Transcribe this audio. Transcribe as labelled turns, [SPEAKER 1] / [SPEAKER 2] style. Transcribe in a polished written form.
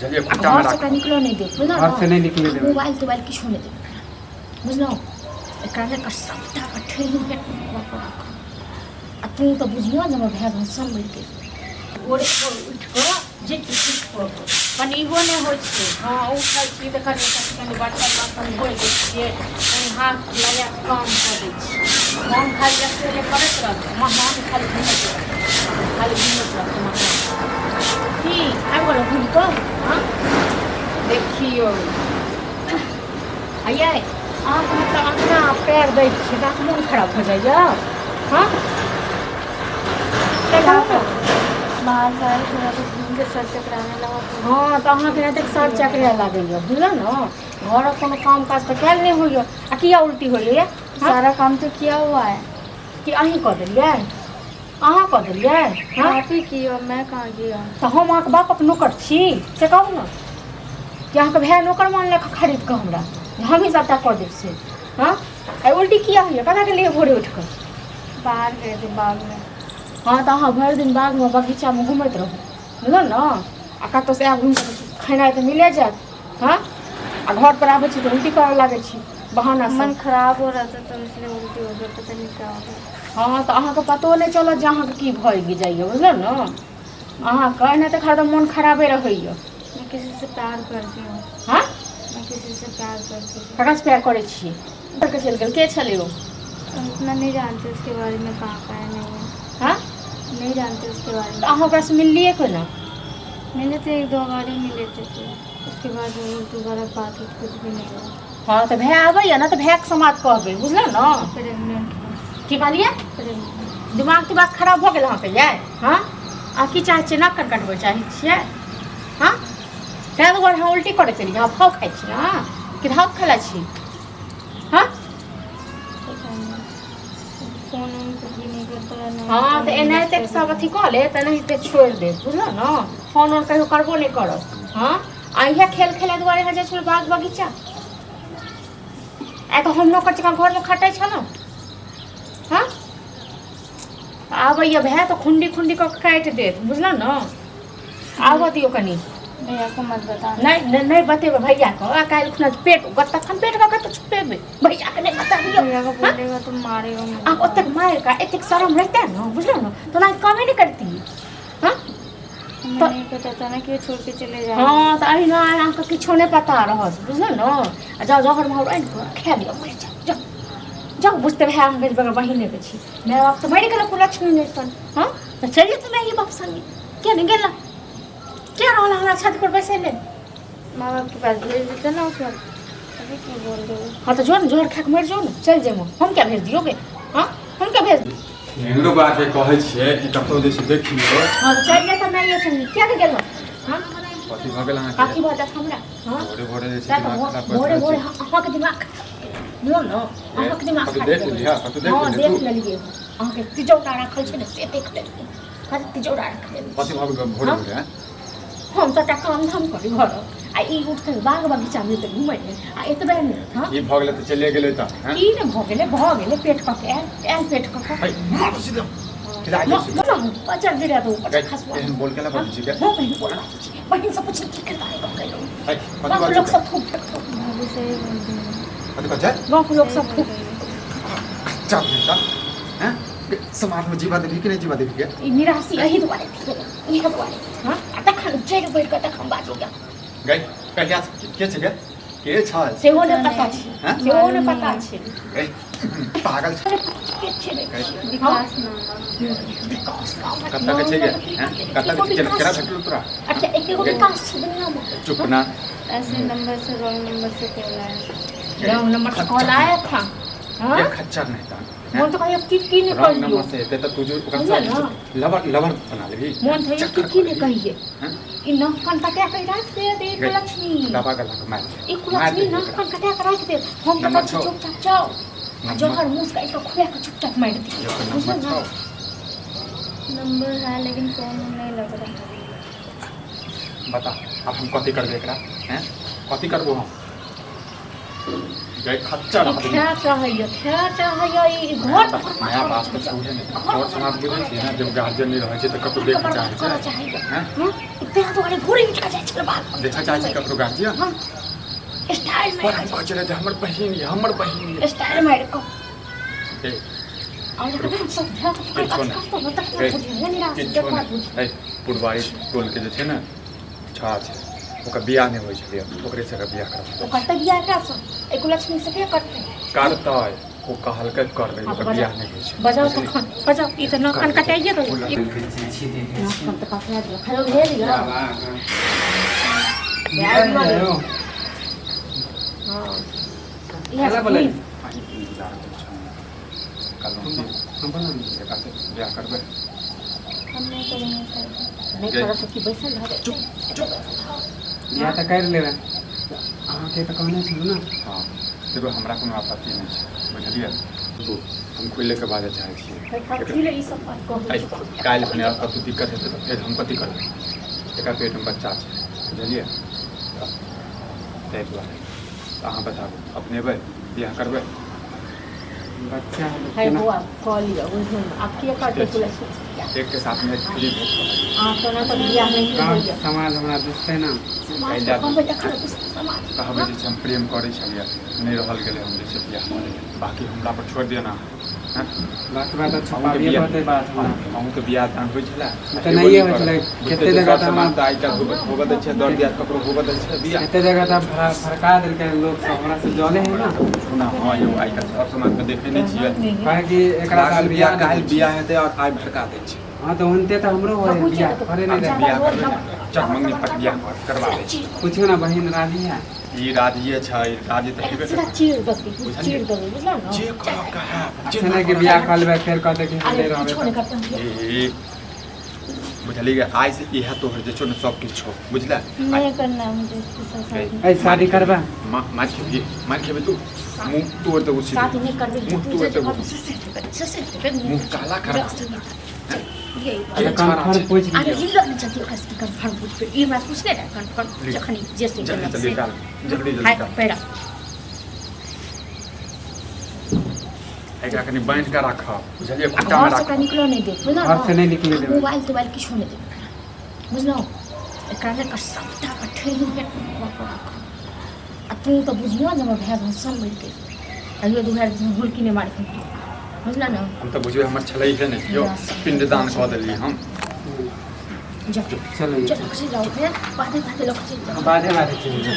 [SPEAKER 1] चलिए
[SPEAKER 2] घर से का निकलो नहीं दे बुझलो
[SPEAKER 1] घर से नहीं निकले दे
[SPEAKER 2] मोबाइल तोबाइल किछो नहीं दे बुझलो एकरा ले कर सबटा कठेरी में आ तू तो बुझियो जे हमर भाई सब मर गेल ओरे उठ कर जे किछ कनी इहो नहीं होय छै हां उठै छी त कनी बर्तन होय छै कनी हाथ लगा काम कर दै छी हम खाली अकेले करत रह हम खाली घुमत की आब बोलो घूम को हां देखियो आइए आप मतलब अपना पैर दै छियै तऽ मोन खराब हो जाइए हाँ
[SPEAKER 3] बाहर सारे थोड़ा कुछ घूम के सर चकराने लगा
[SPEAKER 2] हाँ तो अहाँके एतेक सर चकरा लागैए बुझलौ ने घरक कोनो काम काज तऽ कयल नहि होइए आ किया उल्टी होइए
[SPEAKER 3] सारा काम तो किया हुआ है
[SPEAKER 2] कि अहीं कऽ देलियै अहाँ कऽ देलियै हाँ
[SPEAKER 3] आप ही की और मैं कहाँ की हूँ
[SPEAKER 2] तऽ हम अहाँके बापक नौकर छी से कहू ने कि अहाँके भाय नौकर मान लेके खरीद कऽ हमरा हम ही सबटा कऽ देब से हाँ आ उल्टी किया होइए कतऽ गेलियै भोरे उठि कऽ
[SPEAKER 3] बाहर गए थे बाग में
[SPEAKER 2] हाँ तो अहाँ भरि दिन बागमे बगीचामे घुमैत रहू बुझलौ ने आ कतहुसँ आब घुमि कऽ खेनाइ तऽ मिले जायत हाँ आ घर पर आबै छी तऽ उल्टी करऽ लागै छी बहाना
[SPEAKER 3] मन खराब हो रहा था तो इसलिए उल्टी हो गया पता नहीं क्या हो गया
[SPEAKER 2] हाँ तो अहाँके पतो नहीं चलत जे अहाँके की भऽ जाइए बुझलौ ने अहाँके नहि तऽ हरदम मोन खराबे रहैए
[SPEAKER 3] मैं किसी से प्यार करती हूँ
[SPEAKER 2] हाँ
[SPEAKER 3] मैं किसी से प्यार करती हूँ
[SPEAKER 2] ककरासँ प्यार करै छियै के चलि गेल के छलै ओ
[SPEAKER 3] उतना नहीं जानते उसके बारे में कहाँ का है नहीं है
[SPEAKER 2] हाँ
[SPEAKER 3] नहीं जानते उसके बारे
[SPEAKER 2] तऽ अहाँ ओकरासँ मिललियै कोना
[SPEAKER 3] में मिले थे एक दो बार ही मिले थे उसके बाद दोबारा बात कुछ भी नहीं हुआ
[SPEAKER 2] हाँ तो भाय आबैए ने तऽ भायके समाद कहबै बुझलौ ने
[SPEAKER 3] प्रेगनेंट
[SPEAKER 2] की कहलियै
[SPEAKER 3] प्रेगनेंट
[SPEAKER 2] दिमाग तिमाग खराब भऽ गेल अहाँके यै हाँ अहाँ की चाहै छियै नाक कटबै चाहै छियै हाँ ताहि दुआरे अहाँ उल्टी करै छलियै अहाँ भाव खाइ छी हाँ कि भाव खेला छी हाँ
[SPEAKER 3] फोन कुछ भी नहीं करता है
[SPEAKER 2] हाँ तो एनाहिते सब अथी कऽ ले तऽ एनाहिते छोड़ि दे बुझलौ ने फोन ओन कहियो करबो नहि करब हाँ आ इएह खेल खेले दुआरे अहाँ जाइ छलहुँ बाग बगीचा आइ तऽ हम नौकर जकाँ घरमे खटै छलहुँ हाँ आबैए भाय तऽ खुंडी खुंडी कऽ काटि देत बुझलौ ने आबऽ दियौ कनि
[SPEAKER 3] भैया को मत बता
[SPEAKER 2] नहीं बतेबै भैया को आ काल्हि खुना पेट तखन पेट कऽ कतऽ छुपेबै भैया के नहीं बताबियौ
[SPEAKER 3] भैया को बोलेगा तुम मारेगा
[SPEAKER 2] आ ओतेक मारि का एतेक शरम रहतै ने बुझलौ ने तो ना कामे नहीं करती हाँ
[SPEAKER 3] हमें नहीं पता था ना कि वो छोड़ के चले जाए
[SPEAKER 2] हाँ तो अहिना अहाँके किछो नहीं पता रहत बुझलौ ने आ जाओ जहर महर आनि कऽ खा लिअ मरि जाओ जाओ बुझते भाय अहाँके बगैर बहिनेके छी माय बाप तऽ मरि गेल लक्ष्मी नहि तन हाँ तऽ चलि जेतै माय बाप संगे किया नहीं गेला क्या रहल हमरा छत पर बैसेले
[SPEAKER 3] माँ बाप के पास भेज देते ना उस वक्त अभी क्यों बोल रहे हो
[SPEAKER 2] हाँ तो जो ना जोहर खा के मर जाओ ना चल जाओ हम क्या भेज दियोगे हाँ हम क्या भेज
[SPEAKER 1] हिंदू बात कहै छियै कि कतौ जे छै देखियो
[SPEAKER 2] हाँ तो चल जाता मैं ये संग क्या के गेलो हाँ
[SPEAKER 1] कथी भऽ गेल अहाँके
[SPEAKER 2] काकी बात हमरा हाँ
[SPEAKER 1] भोरे भोरे जे छै दिमाग खराब
[SPEAKER 2] भोरे
[SPEAKER 1] करैत
[SPEAKER 2] भोरे
[SPEAKER 1] रहै छै।
[SPEAKER 2] अहाँके दिमाग बुझलो ने अहाँके दिमाग
[SPEAKER 1] कतौ
[SPEAKER 2] खराब
[SPEAKER 1] देख लिया कतौ देख
[SPEAKER 2] हाँ
[SPEAKER 1] लिया
[SPEAKER 2] देख
[SPEAKER 1] तू
[SPEAKER 2] लेलियै अहाँके तिजौरा राखल छै ने से देख लेलियै हाँ तिजौरा राखल
[SPEAKER 1] कथी भऽ गेल भोरे भोरे हैं?
[SPEAKER 2] हम सबटा काम धाम करी घर आ ई उठ के बाग बगीचा में तऽ घुमै आ एतबे नहि हाँ
[SPEAKER 1] की भऽ गेलै तऽ चले गेलै तऽ हैं?
[SPEAKER 2] की ने भऽ गेलै पेट कऽ के आयल पेट कऽ के
[SPEAKER 1] है सीधा सीधा आगे सीधा
[SPEAKER 2] बच्चा गिरा दो
[SPEAKER 1] अगर
[SPEAKER 2] खसवा
[SPEAKER 1] एहन बोल के ना बाजै छी के
[SPEAKER 2] हो बहिन बोल बहिन सब कुछ ठीक करता है
[SPEAKER 1] है कथी
[SPEAKER 2] गाँव के
[SPEAKER 1] बाजै
[SPEAKER 2] लोग
[SPEAKER 1] छी
[SPEAKER 2] सब खूब
[SPEAKER 3] अभी सही बोलते हैं
[SPEAKER 1] कथी बाजै
[SPEAKER 2] गाँव के लोग सब खूब
[SPEAKER 1] अच्छा बेटा हैं समाज में जीवा देवी कि नहीं जीवा देवी के
[SPEAKER 2] ई निराशी यही दुआरे हाँ आ तखन चढ़ि बढ़ि कऽ तखन बाजू गया
[SPEAKER 1] गई कहिया के छै के छै
[SPEAKER 2] सेहो ने पता छै
[SPEAKER 1] हैं?
[SPEAKER 2] सेहो ने पता छै
[SPEAKER 1] गई पागल छै
[SPEAKER 2] के छै रे
[SPEAKER 3] विकास नाम
[SPEAKER 2] विकास
[SPEAKER 1] कत्ता के छै के हैं कत्ता के केना भेटल तोरा
[SPEAKER 2] अच्छा एकेगो विकास छै दुनिया में
[SPEAKER 1] चुप ना
[SPEAKER 3] ऐसे नंबर से रॉन्ग नंबर से कॉल आया
[SPEAKER 2] रॉन्ग नंबर से कॉल आया था हाँ
[SPEAKER 1] ये खच्चर नहीं था
[SPEAKER 2] मोन तो कहियो की नहीं
[SPEAKER 1] रॉन्ग
[SPEAKER 2] कहियो
[SPEAKER 1] नंबर से ते तो तुझे
[SPEAKER 2] बुझल ना?
[SPEAKER 1] लवर लवर बना लेबी
[SPEAKER 2] मोन तो की नहीं कहिए
[SPEAKER 1] हैं?
[SPEAKER 2] ई नाक कान कटा के राख दे कुलक्ष्मी
[SPEAKER 1] दबा गला के मार
[SPEAKER 2] ई कुलक्ष्मी नाक कान कटा के राख दे हम तो
[SPEAKER 1] नंबर
[SPEAKER 2] कहै छी
[SPEAKER 1] छौ।
[SPEAKER 2] चुपचाप जाओ
[SPEAKER 1] नंबर-
[SPEAKER 2] जोहर मुंह का इसको खुया के चुपचाप मार दी बुझल ना
[SPEAKER 3] नंबर है लेकिन फोन नहीं लग रहा
[SPEAKER 1] बता अब हम कथी करबे एकरा हैं कथी करबो हम गए खच्चर आदमी
[SPEAKER 2] क्या चाहिए ई घर
[SPEAKER 1] माया बाप के छूहे नहीं और समाज बुझे छी ना जब गार्जियन नहीं रहे छै त कतौ देख के चाहे छै हैं
[SPEAKER 2] हां इतना तो घरे भोरे उठ के जाय छै बात
[SPEAKER 1] देखा चाहे छी ककरो गार्जियन
[SPEAKER 2] हम स्टाइल
[SPEAKER 1] पर हम
[SPEAKER 2] में
[SPEAKER 1] कह चले हमर बहिन ये हमर बहिन ये
[SPEAKER 2] स्टाइल में को
[SPEAKER 1] ए
[SPEAKER 2] और कभी हम सब ध्यान
[SPEAKER 1] किछो ना
[SPEAKER 2] तो बता बुझिए नहीं रात
[SPEAKER 1] किछो ना
[SPEAKER 2] बुझिए
[SPEAKER 1] ए पुरवारी टोल के जे छै ना छा छै ओकर बियाह नहि होइ छलै ओकरे से बियाह करब
[SPEAKER 2] तो करते बियाह का सब एक लक्ष्मी से क्या करते
[SPEAKER 1] करतै ओ कहलकै कर दे ओकर बियाह नहि होइ छै
[SPEAKER 2] बजाओ तो खान बजाओ ई तो नौकन कटाइए तो नौकन तो काफी दिया खड़ो भेज दिया हां ये बोले
[SPEAKER 1] कल हम बना एका से बियाह करबै
[SPEAKER 2] हम नहीं करेंगे नहीं कर सकती बैसल रह चुप
[SPEAKER 4] बियाह तऽ कर लेबै अहाँके तऽ कहने छलहुँ ने
[SPEAKER 1] हाँ देखो हमरा कोनो आपत्ति नहीं है बुझलिए तो हम खुले के बारे चाहे छियै
[SPEAKER 2] कथी ले ई सब बात कहू
[SPEAKER 1] काल्हि भने कतहु दिक्कत हेतै तऽ फेर हम कथी करबै एकर पेटमे बच्चा छै बुझलिए ताहि दुआरे अहाँ बताबू अपनेबै बियाह करबै
[SPEAKER 4] बच्चा
[SPEAKER 2] है हुआ कॉल लिया उन्होंने आप क्या करते पुलिस
[SPEAKER 1] एक के साथ में फ्री भेज
[SPEAKER 2] हां तो ना तो बियाह नहीं हो
[SPEAKER 4] गाँव
[SPEAKER 2] गया
[SPEAKER 4] समाज हमरा दुसतै ने
[SPEAKER 2] समाज को हम देखा समाज
[SPEAKER 1] कहबै जे छै हम प्रेम करै छलियै नहि रहल गेलै हम जे छै बियाह करै बाकी हमरा पर छोड़ि दिअ ना
[SPEAKER 4] बाकी बात छुपाबिए पड़तै बात हमरा
[SPEAKER 1] अहूँके बियाह दान होइ छलै
[SPEAKER 4] तऽ नहिए होइ छलै कतेक जगह तऽ
[SPEAKER 1] समाज तऽ आइ काल्हि होबऽ दै छै दर दिया ककरो होबऽ दै छै बियाह
[SPEAKER 4] कतेक जगह तऽ फरका देलकै लोक सब हमरा से जले है ना
[SPEAKER 1] सुना हाँ यौ आइ काल्हि सब समाजमे देखै नहि छियै
[SPEAKER 4] कहे कि एकरा साल बियाह
[SPEAKER 1] काल्हि बियाह हेतै और आइ भड़का दै छै
[SPEAKER 4] हाँ तो हुनते तऽ हमरो हो बियाह करे नहीं दे
[SPEAKER 1] बियाह करबै चल मंगनी पर बियाह करवा दै छी
[SPEAKER 4] पूछियो ना बहिन राजी है
[SPEAKER 1] ई राजिए छै राजी तऽ हेबे
[SPEAKER 2] सीधा
[SPEAKER 1] करतै
[SPEAKER 2] चीर दो चीर दो बुझला ना
[SPEAKER 1] जे कह कहा
[SPEAKER 4] छने के बियाह कर लेबै फेर कहते कि हम नहीं
[SPEAKER 2] अरे
[SPEAKER 4] रहबे
[SPEAKER 2] छोड़ करते हैं
[SPEAKER 1] ए बुझलिए आइ से इएह तोहर जे छौ ने सब किछु छौ बुझला
[SPEAKER 3] नहीं करना मुझे इसके साथ
[SPEAKER 4] ऐ शादी करबा
[SPEAKER 1] मार खेबे तू मुंह तोड़ दे उसी
[SPEAKER 2] साथ नहीं कर दे
[SPEAKER 1] मुंह
[SPEAKER 2] तू
[SPEAKER 1] तोड़
[SPEAKER 2] जे
[SPEAKER 1] दे
[SPEAKER 2] से
[SPEAKER 1] मुंह काला कर
[SPEAKER 2] ये
[SPEAKER 4] अरे कन्फर्म पूछ
[SPEAKER 2] अरे
[SPEAKER 4] लीजिए
[SPEAKER 2] ये लोग जल्दी उसकी कंफर्म पूछ पे ये बात पूछने ना कंफर्म जखनी जैसे
[SPEAKER 1] जल्दी जल्दी डाल जल्दी जल्दी
[SPEAKER 2] हाय
[SPEAKER 1] डाल
[SPEAKER 2] पेड़ा
[SPEAKER 1] एकरा कनी बांध के राख बुझलिए खुट्टा में
[SPEAKER 2] घर से
[SPEAKER 1] राख
[SPEAKER 2] का निकलो नहीं दे बुझला
[SPEAKER 4] घर से नहीं निकले देबै।
[SPEAKER 2] मोबाइल तोबाइल किछो नहीं दे बुझलो एकरा ले कर सबटा का ठेली है आ तू तो बुझियो जे हमर भाई सब मर गए कहियो दुहर हुलकी ने मार के बुझला ना
[SPEAKER 1] हम तो बुझिए हमर छलै है नहीं यो पिंडदान कऽ देलिए हम
[SPEAKER 2] जा
[SPEAKER 4] चलो
[SPEAKER 2] चल से जाओ फिर बातें बातें लोग चल जाओ
[SPEAKER 4] बादे चलिए